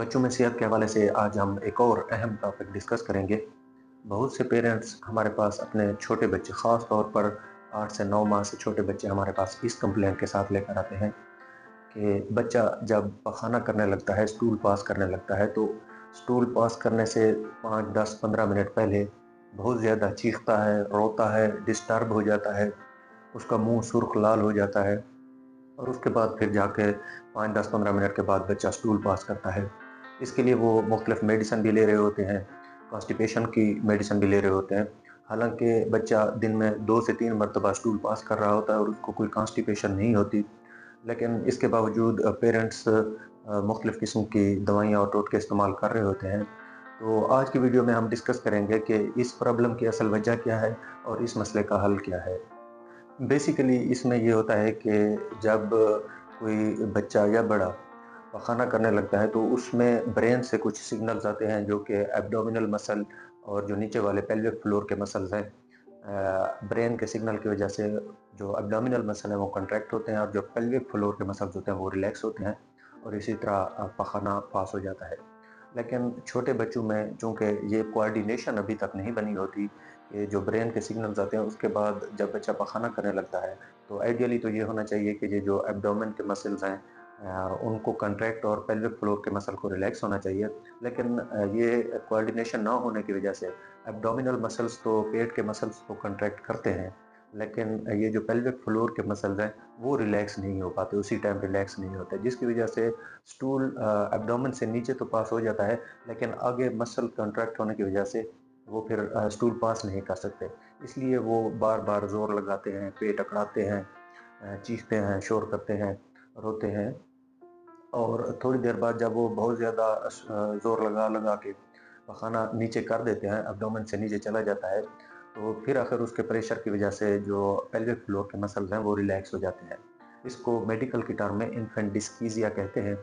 बच्चों में सेहत के हवाले से आज हम एक और अहम टॉपिक डिस्कस करेंगे। बहुत से पेरेंट्स हमारे पास अपने छोटे बच्चे, ख़ास तौर पर 8 से 9 माह से छोटे बच्चे हमारे पास इस कंप्लेंट के साथ लेकर आते हैं कि बच्चा जब पखाना करने लगता है, स्टूल पास करने लगता है, तो स्टूल पास करने से 5, 10, 15 मिनट पहले बहुत ज़्यादा चीखता है, रोता है, डिस्टर्ब हो जाता है, उसका मुँह सुर्ख लाल हो जाता है और उसके बाद फिर जाके 5, 10, 15 मिनट के बाद बच्चा स्टूल पास करता है। इसके लिए वो मुख्तलिफ मेडिसिन भी ले रहे होते हैं, कॉन्स्टिपेशन की मेडिसिन भी ले रहे होते हैं। हालाँकि बच्चा दिन में 2 से 3 मर्तबा स्टूल पास कर रहा होता है और उसको कोई कॉन्स्टिपेशन नहीं होती, लेकिन इसके बावजूद पेरेंट्स मुख्तलिफ किस्म की दवाइयाँ और टोटके इस्तेमाल कर रहे होते हैं। तो आज की वीडियो में हम डिस्कस करेंगे कि इस प्रॉब्लम की असल वजह क्या है और इस मसले का हल क्या है। बेसिकली इसमें ये होता है कि जब कोई बच्चा या बड़ा पखाना करने लगता है तो उसमें ब्रेन से कुछ सिग्नल्स आते हैं जो कि एब्डोमिनल मसल और जो नीचे वाले पेल्विक फ्लोर के मसल्स हैं, ब्रेन के सिग्नल की वजह से जो एब्डोमिनल मसल है वो कॉन्ट्रैक्ट होते हैं और जो पेल्विक फ्लोर के मसल्स होते हैं वो रिलैक्स होते हैं और इसी तरह पखाना पास हो जाता है। लेकिन छोटे बच्चों में चूँकि ये कोऑर्डिनेशन अभी तक नहीं बनी होती कि जो ब्रेन के सिग्नल्स आते हैं उसके बाद जब बच्चा पखाना करने लगता है, तो आइडियली तो ये होना चाहिए कि ये जो एब्डोमेन के मसल्स हैं उनको कंट्रैक्ट और पेल्विक फ्लोर के मसल को रिलैक्स होना चाहिए। लेकिन ये कोऑर्डिनेशन ना होने की वजह से एब्डोमिनल मसल्स तो पेट के मसल्स को कंट्रैक्ट करते हैं, लेकिन ये जो पेल्विक फ्लोर के मसल्स हैं वो रिलैक्स नहीं हो पाते, उसी टाइम रिलैक्स नहीं होते, जिसकी वजह से स्टूल एब्डोमेन से नीचे तो पास हो जाता है, लेकिन आगे मसल कंट्रैक्ट होने की वजह से वो फिर स्टूल पास नहीं कर सकते। इसलिए वो बार-बार ज़ोर लगाते हैं, पेट अकड़ाते हैं, चीखते हैं, शोर करते हैं, रोते हैं और थोड़ी देर बाद जब वो बहुत ज़्यादा ज़ोर लगा-लगा के पखाना नीचे कर देते हैं, एब्डोमेन से नीचे चला जाता है, तो फिर आखिर उसके प्रेशर की वजह से जो पेल्विक फ्लोर के मसल्स हैं वो रिलैक्स हो जाते हैं। इसको मेडिकल की टर्म में इन्फेंट डिस्कीज़िया कहते हैं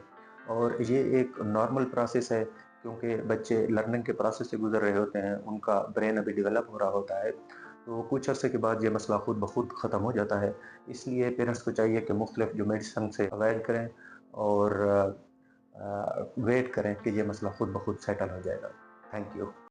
और ये एक नॉर्मल प्रोसेस है क्योंकि बच्चे लर्निंग के प्रोसेस से गुज़र रहे होते हैं, उनका ब्रेन अभी डेवलप हो रहा होता है, तो कुछ अरसे के बाद ये मसला खुद ब खुद ख़त्म हो जाता है। इसलिए पेरेंट्स को चाहिए कि मुख्तलिफ जो मेडिसिन से अवॉइड करें और वेट करें कि ये मसला खुद ब खुद सेटल हो जाएगा। Thank you.